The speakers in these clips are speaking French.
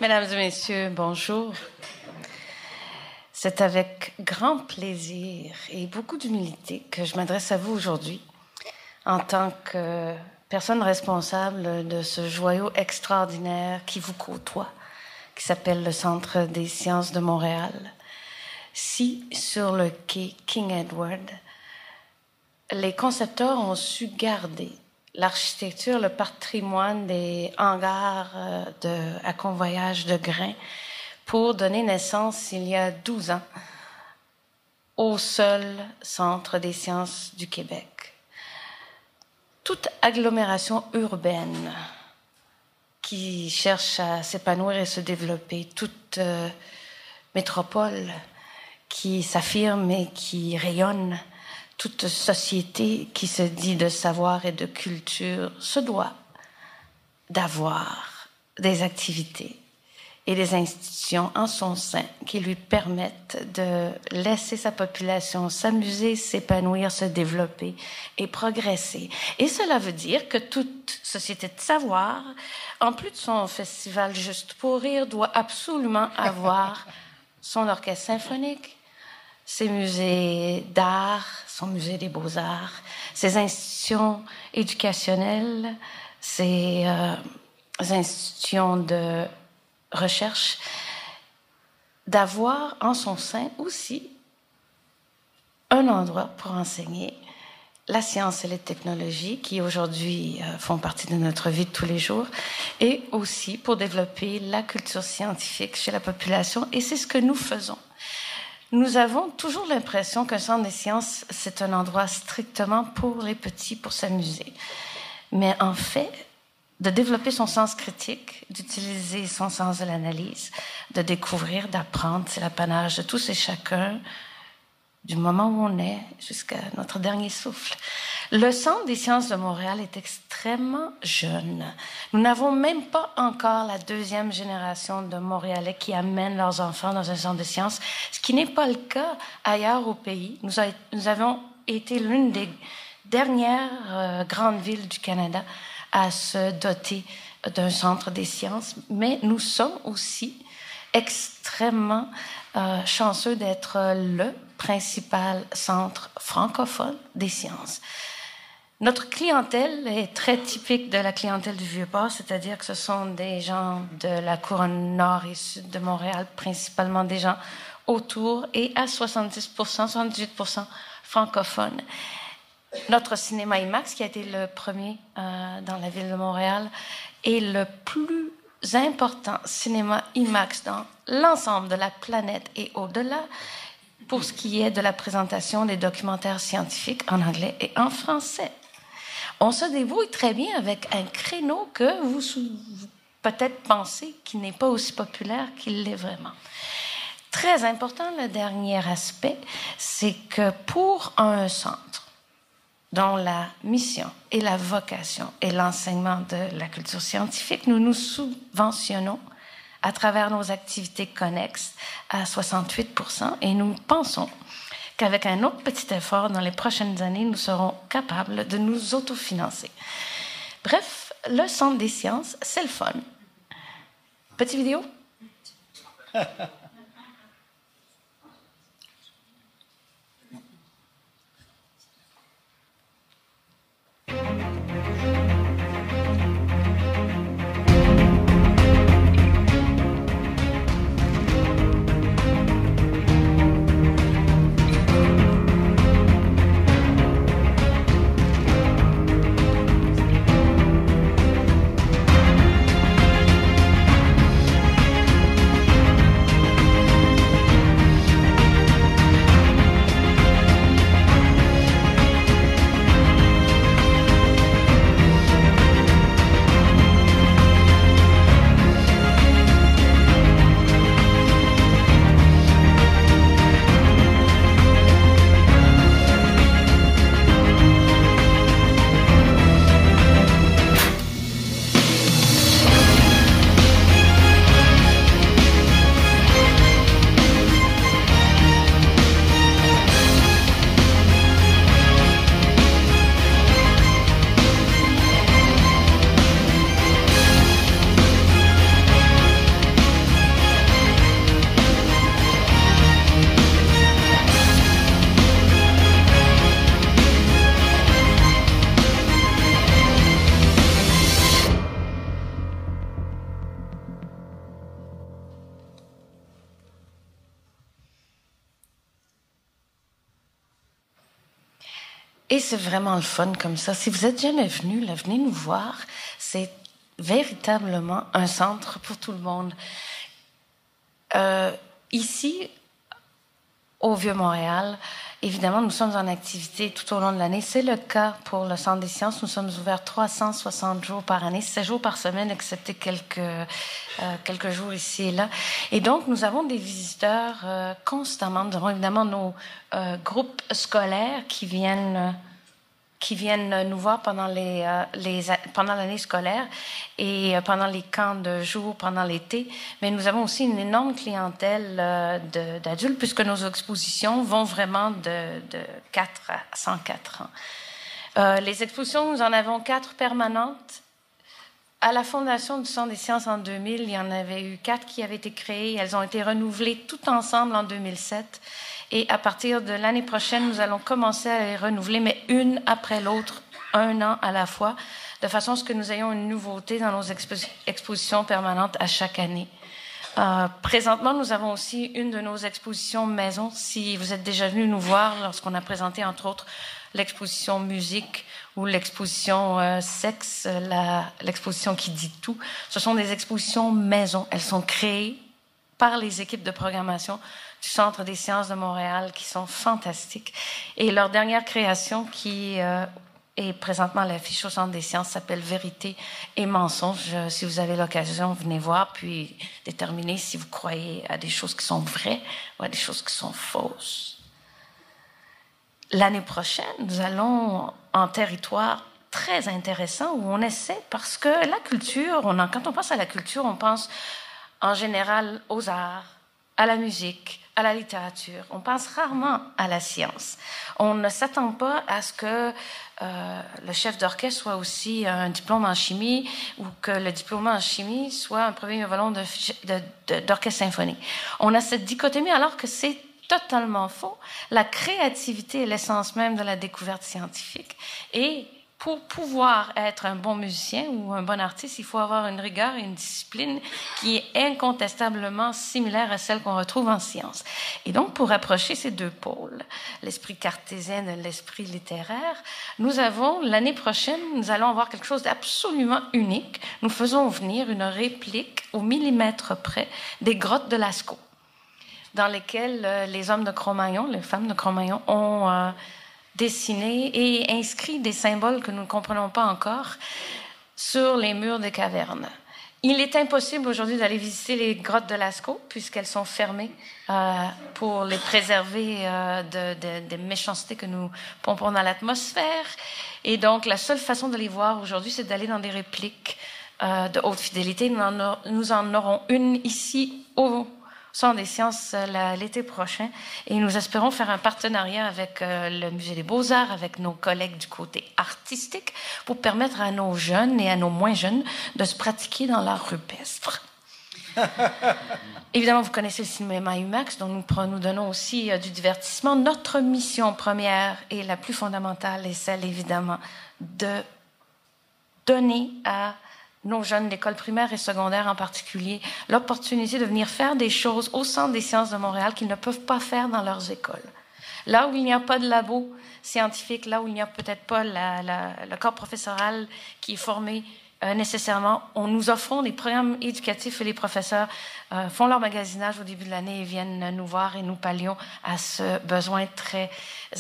Mesdames et messieurs, bonjour. C'est avec grand plaisir et beaucoup d'humilité que je m'adresse à vous aujourd'hui en tant que personne responsable de ce joyau extraordinaire qui vous côtoie, qui s'appelle le Centre des sciences de Montréal. Si, sur le quai King Edward, les concepteurs ont su garder l'architecture, le patrimoine des hangars à convoyage de grains pour donner naissance, il y a 12 ans, au seul Centre des sciences du Québec. Toute agglomération urbaine qui cherche à s'épanouir et se développer, toute métropole qui s'affirme et qui rayonne, toute société qui se dit de savoir et de culture se doit d'avoir des activités et des institutions en son sein qui lui permettent de laisser sa population s'amuser, s'épanouir, se développer et progresser. Et cela veut dire que toute société de savoir, en plus de son festival Juste pour rire, doit absolument avoir son orchestre symphonique, ses musées d'art, son musée des beaux-arts, ses institutions éducationnelles, ses institutions de recherche, d'avoir en son sein aussi un endroit pour enseigner la science et les technologies qui aujourd'hui font partie de notre vie de tous les jours et aussi pour développer la culture scientifique chez la population, et c'est ce que nous faisons. Nous avons toujours l'impression qu'un centre des sciences, c'est un endroit strictement pour les petits, pour s'amuser. Mais en fait, de développer son sens critique, d'utiliser son sens de l'analyse, de découvrir, d'apprendre, c'est l'apanage de tous et chacun, du moment où on est jusqu'à notre dernier souffle. Le Centre des sciences de Montréal est extrêmement jeune. Nous n'avons même pas encore la deuxième génération de Montréalais qui amènent leurs enfants dans un centre de sciences, ce qui n'est pas le cas ailleurs au pays. Nous avons été l'une des dernières grandes villes du Canada à se doter d'un centre des sciences, mais nous sommes aussi extrêmement chanceux d'être le principal centre francophone des sciences. Notre clientèle est très typique de la clientèle du Vieux-Port, c'est-à-dire que ce sont des gens de la couronne nord et sud de Montréal, principalement des gens autour, et à 70%, 78% francophones. Notre cinéma IMAX, qui a été le premier dans la ville de Montréal, est le plus important cinéma IMAX dans l'ensemble de la planète et au-delà pour ce qui est de la présentation des documentaires scientifiques en anglais et en français. On se débrouille très bien avec un créneau que vous peut-être pensez qui n'est pas aussi populaire qu'il l'est vraiment. Très important, le dernier aspect, c'est que pour un centre dont la mission et la vocation est l'enseignement de la culture scientifique, nous nous subventionnons à travers nos activités connexes à 68%, et nous pensons qu'avec un autre petit effort dans les prochaines années, nous serons capables de nous autofinancer. Bref, le Centre des sciences, c'est le fun. Petite vidéo? Et c'est vraiment le fun comme ça. Si vous êtes jamais venu, là, venez nous voir. C'est véritablement un centre pour tout le monde. Ici, au Vieux-Montréal, évidemment, nous sommes en activité tout au long de l'année. C'est le cas pour le Centre des sciences. Nous sommes ouverts 360 jours par année, 7 jours par semaine, excepté quelques jours ici et là. Et donc, nous avons des visiteurs constamment. Nous avons évidemment nos groupes scolaires qui viennent nous voir pendant pendant l'année scolaire et pendant les camps de jour, pendant l'été. Mais nous avons aussi une énorme clientèle d'adultes, puisque nos expositions vont vraiment de 4 à 104 ans. Les expositions, nous en avons 4 permanentes. À la fondation du Centre des sciences en 2000, il y en avait eu 4 qui avaient été créées. Elles ont été renouvelées toutes ensemble en 2007. Et à partir de l'année prochaine, nous allons commencer à les renouveler, mais une après l'autre, 1 an à la fois, de façon à ce que nous ayons une nouveauté dans nos expositions permanentes à chaque année. Présentement, nous avons aussi une de nos expositions maison. Si vous êtes déjà venu nous voir lorsqu'on a présenté, entre autres, l'exposition musique ou l'exposition sexe, l'exposition qui dit tout, ce sont des expositions maison. Elles sont créées par les équipes de programmation du Centre des sciences de Montréal, qui sont fantastiques. Et leur dernière création, qui est présentement à l'affiche au Centre des sciences, s'appelle Vérité et mensonge. Si vous avez l'occasion, venez voir, puis déterminer si vous croyez à des choses qui sont vraies ou à des choses qui sont fausses. L'année prochaine, nous allons en territoire très intéressant où on essaie, parce que la culture, quand on pense à la culture, on pense en général aux arts, à la musique, à la littérature. On pense rarement à la science. On ne s'attend pas à ce que le chef d'orchestre soit aussi un diplôme en chimie ou que le diplôme en chimie soit un premier violon d'orchestre symphonique. On a cette dichotomie alors que c'est totalement faux. La créativité est l'essence même de la découverte scientifique. Et pour pouvoir être un bon musicien ou un bon artiste, il faut avoir une rigueur et une discipline qui est incontestablement similaire à celle qu'on retrouve en sciences. Et donc, pour rapprocher ces deux pôles, l'esprit cartésien de l'esprit littéraire, l'année prochaine, nous allons avoir quelque chose d'absolument unique. Nous faisons venir une réplique au millimètre près des grottes de Lascaux, dans lesquelles les hommes de Cro-Magnon, les femmes de Cro-Magnon ont dessiné et inscrit des symboles que nous ne comprenons pas encore sur les murs des cavernes. Il est impossible aujourd'hui d'aller visiter les grottes de Lascaux puisqu'elles sont fermées pour les préserver des méchancetés que nous pompons dans l'atmosphère. Et donc, la seule façon de les voir aujourd'hui, c'est d'aller dans des répliques de haute fidélité. Nous en aurons une ici au Centre des sciences l'été prochain et nous espérons faire un partenariat avec le Musée des Beaux-Arts, avec nos collègues du côté artistique pour permettre à nos jeunes et à nos moins jeunes de se pratiquer dans l'art rupestre. Évidemment, vous connaissez le cinéma IMAX, dont nous donnons aussi du divertissement. Notre mission première et la plus fondamentale est celle, évidemment, de donner à nos jeunes d'école primaire et secondaire en particulier, l'opportunité de venir faire des choses au Centre des sciences de Montréal qu'ils ne peuvent pas faire dans leurs écoles. Là où il n'y a pas de labo scientifique, là où il n'y a peut-être pas le corps professoral qui est formé nécessairement, nous offrons des programmes éducatifs et les professeurs font leur magasinage au début de l'année et viennent nous voir et nous pallions à ce besoin très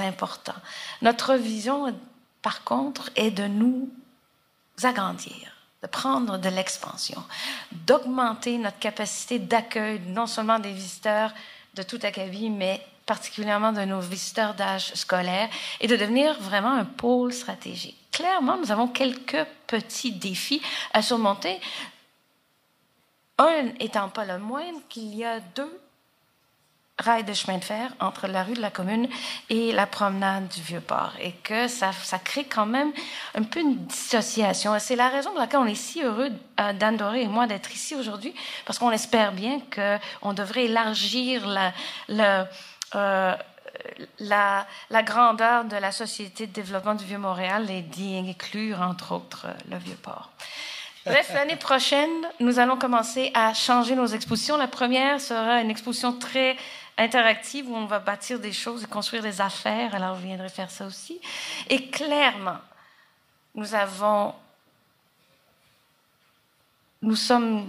important. Notre vision, par contre, est de nous agrandir, de prendre de l'expansion, d'augmenter notre capacité d'accueil non seulement des visiteurs de tout acabit, mais particulièrement de nos visiteurs d'âge scolaire, et de devenir vraiment un pôle stratégique. Clairement, nous avons quelques petits défis à surmonter. Un étant pas le moindre, qu'il y a 2 rails de chemin de fer entre la rue de la Commune et la promenade du Vieux-Port, et que ça crée quand même un peu une dissociation. C'est la raison pour laquelle on est si heureux, Dan Doré et moi, d'être ici aujourd'hui, parce qu'on espère bien qu'on devrait élargir la grandeur de la Société de développement du Vieux-Montréal et d'y inclure, entre autres, le Vieux-Port. Bref, l'année prochaine, nous allons commencer à changer nos expositions. La première sera une exposition très interactive où on va bâtir des choses et construire des affaires. Alors, je viendrai faire ça aussi. Et clairement, nous sommes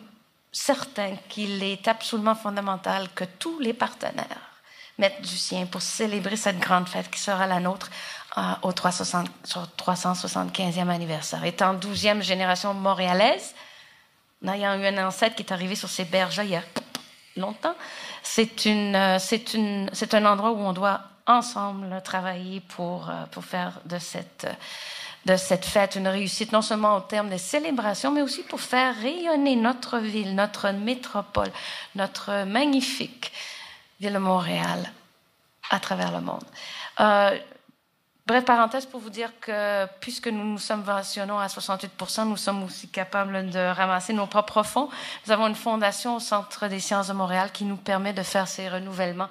certains qu'il est absolument fondamental que tous les partenaires mettent du sien pour célébrer cette grande fête qui sera la nôtre au 375e anniversaire. Étant 12e génération montréalaise, n'ayant eu un ancêtre qui est arrivé sur ces berges-là il y a longtemps, c'est un endroit où on doit ensemble travailler pour faire de cette fête une réussite, non seulement au terme des célébrations, mais aussi pour faire rayonner notre ville, notre métropole, notre magnifique ville de Montréal à travers le monde. Bref parenthèse pour vous dire que puisque nous nous subventionnons à 68%, nous sommes aussi capables de ramasser nos propres fonds. Nous avons une fondation au Centre des sciences de Montréal qui nous permet de faire ces renouvellements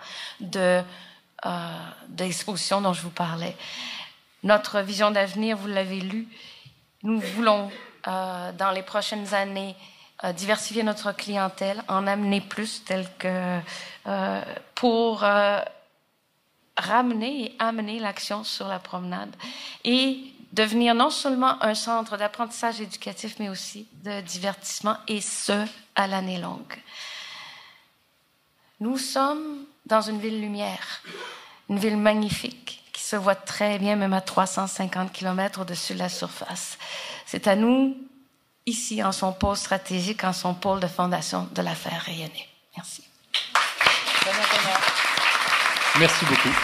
d'expositions dont je vous parlais. Notre vision d'avenir, vous l'avez lu, nous voulons, dans les prochaines années, diversifier notre clientèle, en amener plus, pour ramener et amener l'action sur la promenade et devenir non seulement un centre d'apprentissage éducatif, mais aussi de divertissement, et ce, à l'année longue. Nous sommes dans une ville lumière, une ville magnifique, qui se voit très bien, même à 350 km au-dessus de la surface. C'est à nous, ici, en son pôle stratégique, en son pôle de fondation, de la faire rayonner. Merci. Merci beaucoup.